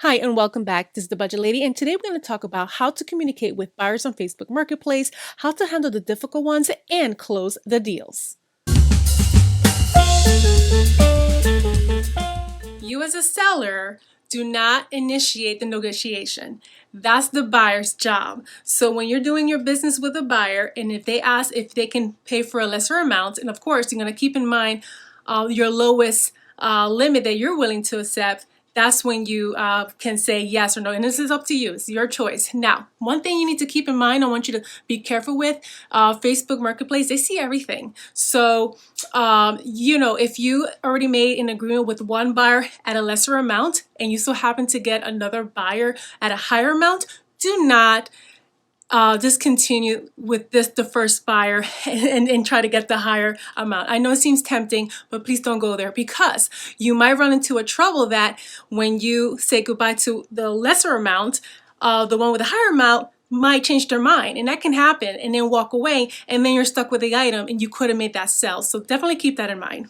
Hi, and welcome back. This is the Budget Lady, and today we're going to talk about how to communicate with buyers on Facebook Marketplace, how to handle the difficult ones, and close the deals. You as a seller do not initiate the negotiation. That's the buyer's job. So when you're doing your business with a buyer, and if they ask if they can pay for a lesser amount, and of course you're going to keep in mind your lowest limit that you're willing to accept, that's when you can say yes or no. And this is up to you. It's your choice. Now, one thing you need to keep in mind, I want you to be careful with Facebook Marketplace. They see everything. So, if you already made an agreement with one buyer at a lesser amount and you so happen to get another buyer at a higher amount, do not discontinue with the first buyer and try to get the higher amount. I know it seems tempting, but please don't go there, because you might run into a trouble that when you say goodbye to the lesser amount, the one with the higher amount might change their mind, and that can happen, and then walk away, and then you're stuck with the item and you could have made that sale. So definitely keep that in mind.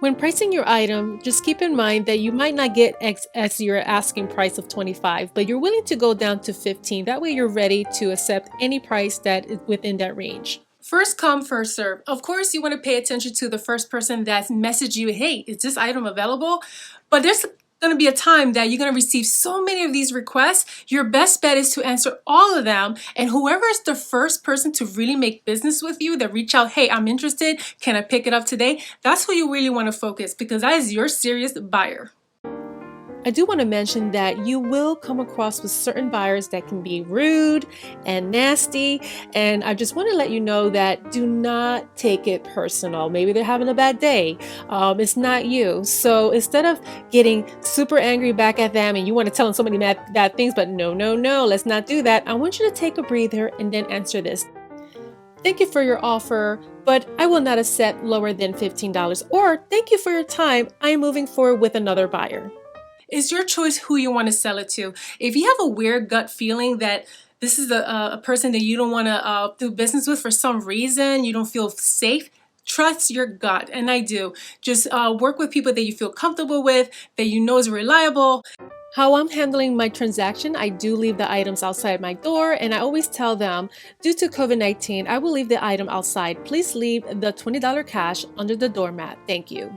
When pricing your item, just keep in mind that you might not get X as your asking price of $25, but you're willing to go down to $15. That way you're ready to accept any price that is within that range. First come, first serve. Of course, you want to pay attention to the first person that's messaged you, hey, is this item available? But there's going to be a time that you're going to receive so many of these requests. Your best bet is to answer all of them, and whoever is the first person to really make business with you, that reach out, hey, I'm interested, can I pick it up today? That's who you really want to focus, because that is your serious buyer. I do want to mention that you will come across with certain buyers that can be rude and nasty, and I just want to let you know that do not take it personal. Maybe they're having a bad day. It's not you. So instead of getting super angry back at them and you want to tell them so many bad things, but no, let's not do that. I want you to take a breather and then answer this. Thank you for your offer, but I will not accept lower than $15. Or thank you for your time. I am moving forward with another buyer. It's your choice who you want to sell it to. If you have a weird gut feeling that this is a person that you don't want to do business with for some reason, you don't feel safe, trust your gut. And I do. Just work with people that you feel comfortable with, that you know is reliable. How I'm handling my transaction, I do leave the items outside my door, and I always tell them, due to COVID-19, I will leave the item outside. Please leave the $20 cash under the doormat. Thank you.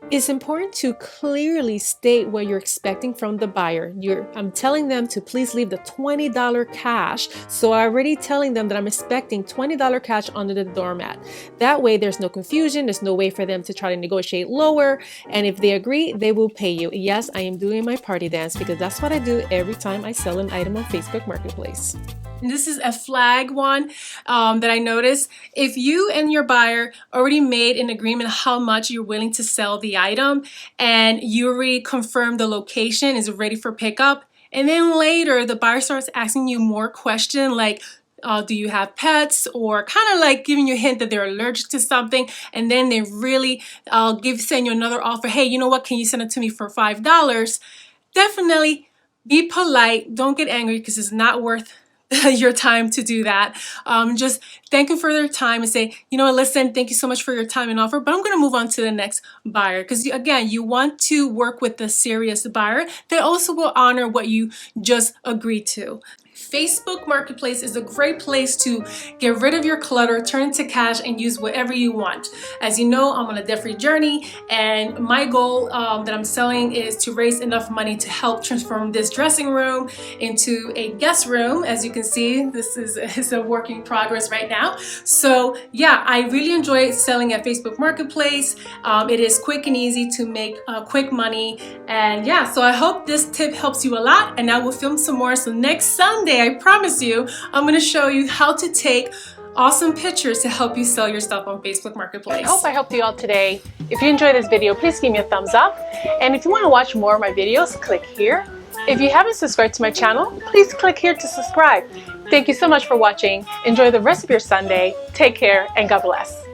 It's important to clearly state what you're expecting from the buyer. I'm telling them to please leave the $20 cash. So I'm already telling them that I'm expecting $20 cash under the doormat. That way there's no confusion. There's no way for them to try to negotiate lower. And if they agree, they will pay you. Yes, I am doing my party dance, because that's what I do every time I sell an item on Facebook Marketplace. And this is a flag one that I noticed. If you and your buyer already made an agreement how much you're willing to sell the item, and you already confirmed the location is ready for pickup, and then later the buyer starts asking you more questions like, do you have pets, or kind of like giving you a hint that they're allergic to something, and then they really send you another offer, hey, you know what, can you send it to me for $5? Definitely be polite. Don't get angry, because it's not worth your time to do that. Just thank them for their time and say, you know what, listen, thank you so much for your time and offer, but I'm going to move on to the next buyer. Because again, you want to work with the serious buyer that also will honor what you just agreed to. Facebook Marketplace is a great place to get rid of your clutter, turn it to cash, and use whatever you want. As you know, I'm on a debt-free journey, and my goal that I'm selling is to raise enough money to help transform this dressing room into a guest room. As you can see, this is a work in progress right now. So yeah, I really enjoy selling at Facebook Marketplace. It is quick and easy to make quick money. And yeah, so I hope this tip helps you a lot, and I will film some more. So next Sunday, I promise you, I'm going to show you how to take awesome pictures to help you sell your stuff on Facebook Marketplace. I hope I helped you out today. If you enjoyed this video, please give me a thumbs up. And if you want to watch more of my videos, click here. If you haven't subscribed to my channel, please click here to subscribe. Thank you so much for watching. Enjoy the rest of your Sunday. Take care, and God bless.